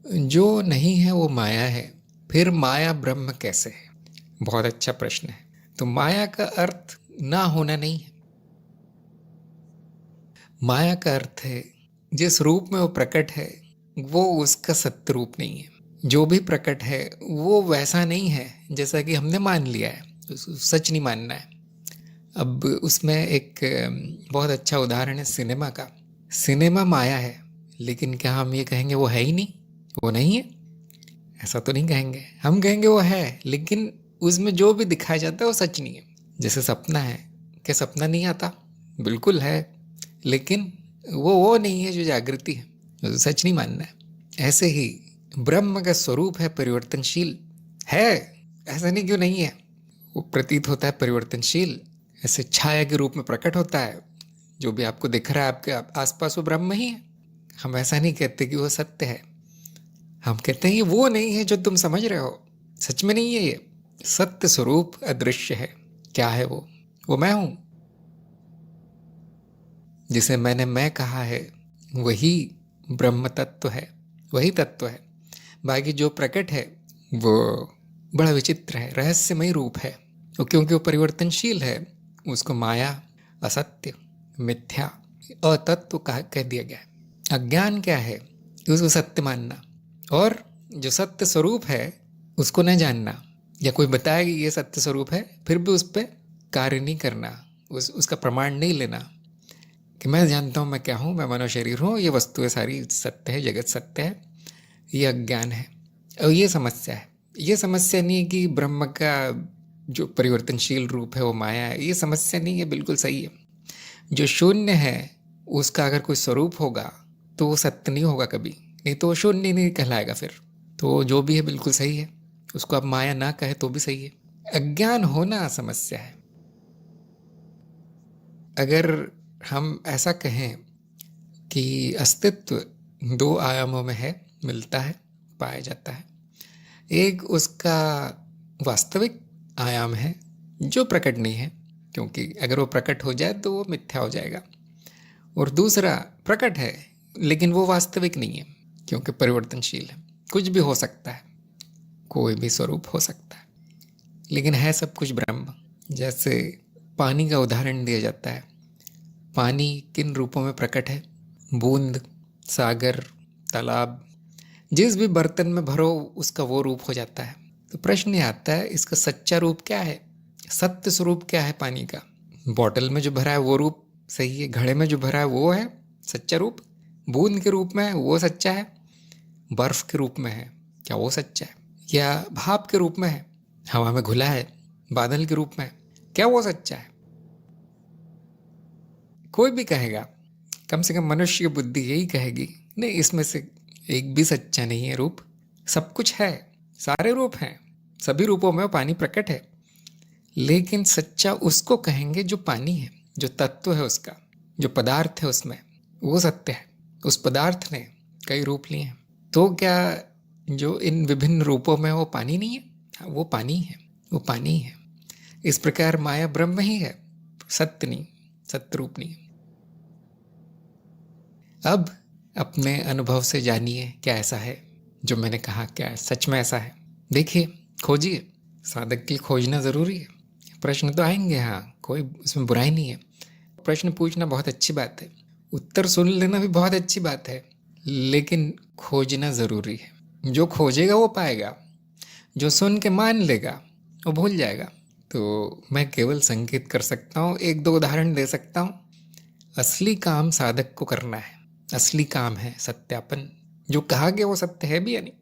जो नहीं है वो माया है, फिर माया ब्रह्म कैसे है? बहुत अच्छा प्रश्न है। तो माया का अर्थ ना होना नहीं है। माया का अर्थ है जिस रूप में वो प्रकट है वो उसका सत्य रूप नहीं है। जो भी प्रकट है वो वैसा नहीं है जैसा कि हमने मान लिया है, सच नहीं मानना है। अब उसमें एक बहुत अच्छा उदाहरण है सिनेमा का। सिनेमा माया है, लेकिन क्या हम ये कहेंगे वो है ही नहीं, वो नहीं है? ऐसा तो नहीं कहेंगे। हम कहेंगे वो है, लेकिन उसमें जो भी दिखाया जाता है वो सच नहीं है। जैसे सपना है, क्या सपना नहीं आता? बिल्कुल है, लेकिन वो नहीं है जो जागृति है, तो सच नहीं मानना है। ऐसे ही ब्रह्म का स्वरूप है परिवर्तनशील है, ऐसा नहीं क्यों नहीं है, वो प्रतीत होता है परिवर्तनशील। ऐसे छाया के रूप में प्रकट होता है, जो भी आपको दिख रहा है आपके आसपास वो ब्रह्म ही है। हम ऐसा नहीं कहते कि वो सत्य है, हम कहते हैं ये वो नहीं है जो तुम समझ रहे हो, सच में नहीं है ये। सत्य स्वरूप अदृश्य है। क्या है वो मैं हूं। जिसे मैंने मैं कहा है वही ब्रह्म तत्व है, वही तत्व है। बाकी जो प्रकट है वो बड़ा विचित्र है, रहस्यमय रूप है। वो क्योंकि वो परिवर्तनशील है, उसको माया, असत्य, मिथ्या, अतत्व कह दिया गया है। अज्ञान क्या है? उसको सत्य मानना, और जो सत्य स्वरूप है उसको न जानना, या कोई बताए कि ये सत्य स्वरूप है फिर भी उस पर कार्य नहीं करना, उसका प्रमाण नहीं लेना कि मैं जानता हूँ मैं क्या हूँ, मैं मनो शरीर हूँ, ये वस्तुएं सारी सत्य है, जगत सत्य है। ये अज्ञान है और ये समस्या है। ये समस्या नहीं है कि ब्रह्म का जो परिवर्तनशील रूप है वो माया है, ये समस्या नहीं है, बिल्कुल सही है। जो शून्य है उसका अगर कोई स्वरूप होगा तो वो सत्य नहीं होगा कभी, नहीं तो वो शून्य नहीं कहलाएगा फिर। तो जो भी है बिल्कुल सही है, उसको आप माया ना कहे तो भी सही है। अज्ञान होना समस्या है। अगर हम ऐसा कहें कि अस्तित्व दो आयामों में है, मिलता है, पाया जाता है। एक उसका वास्तविक आयाम है जो प्रकट नहीं है, क्योंकि अगर वो प्रकट हो जाए तो वो मिथ्या हो जाएगा। और दूसरा प्रकट है लेकिन वो वास्तविक नहीं है, क्योंकि परिवर्तनशील है, कुछ भी हो सकता है, कोई भी स्वरूप हो सकता है, लेकिन है सब कुछ ब्रह्म। जैसे पानी का उदाहरण दिया जाता है। पानी किन रूपों में प्रकट है? बूंद, सागर, तालाब, जिस भी बर्तन में भरो उसका वो रूप हो जाता है। तो प्रश्न ये आता है इसका सच्चा रूप क्या है, सत्य स्वरूप क्या है पानी का? बॉटल में जो भरा है वो रूप सही है, घड़े में जो भरा है वो है सच्चा रूप, बूंद के रूप में है वो सच्चा है, बर्फ के रूप में है क्या वो सच्चा है, या भाप के रूप में है, हवा में घुला है, बादल के रूप में है, क्या वो सच्चा है? कोई भी कहेगा, कम से कम मनुष्य की बुद्धि यही कहेगी, नहीं इसमें से एक भी सच्चा नहीं है रूप। सब कुछ है, सारे रूप हैं, सभी रूपों में पानी प्रकट है, लेकिन सच्चा उसको कहेंगे जो पानी है, जो तत्व है उसका, जो पदार्थ है उसमें, वो सत्य है। उस पदार्थ ने कई रूप लिए हैं, तो क्या जो इन विभिन्न रूपों में वो पानी नहीं है? हाँ, वो पानी है, वो पानी है। इस प्रकार माया ब्रह्म ही है, सत्य नहीं, सत्य रूप नहीं। अब अपने अनुभव से जानिए क्या ऐसा है जो मैंने कहा, क्या सच में ऐसा है? देखिए, खोजिए। साधक के लिए खोजना ज़रूरी है। प्रश्न तो आएंगे, हाँ, कोई इसमें बुराई नहीं है। प्रश्न पूछना बहुत अच्छी बात है, उत्तर सुन लेना भी बहुत अच्छी बात है, लेकिन खोजना ज़रूरी है। जो खोजेगा वो पाएगा, जो सुन के मान लेगा वो भूल जाएगा। तो मैं केवल संकेत कर सकता हूँ, एक दो उदाहरण दे सकता हूँ। असली काम साधक को करना है, असली काम है सत्यापन। जो कहा गया वो सत्य है भी या नहीं?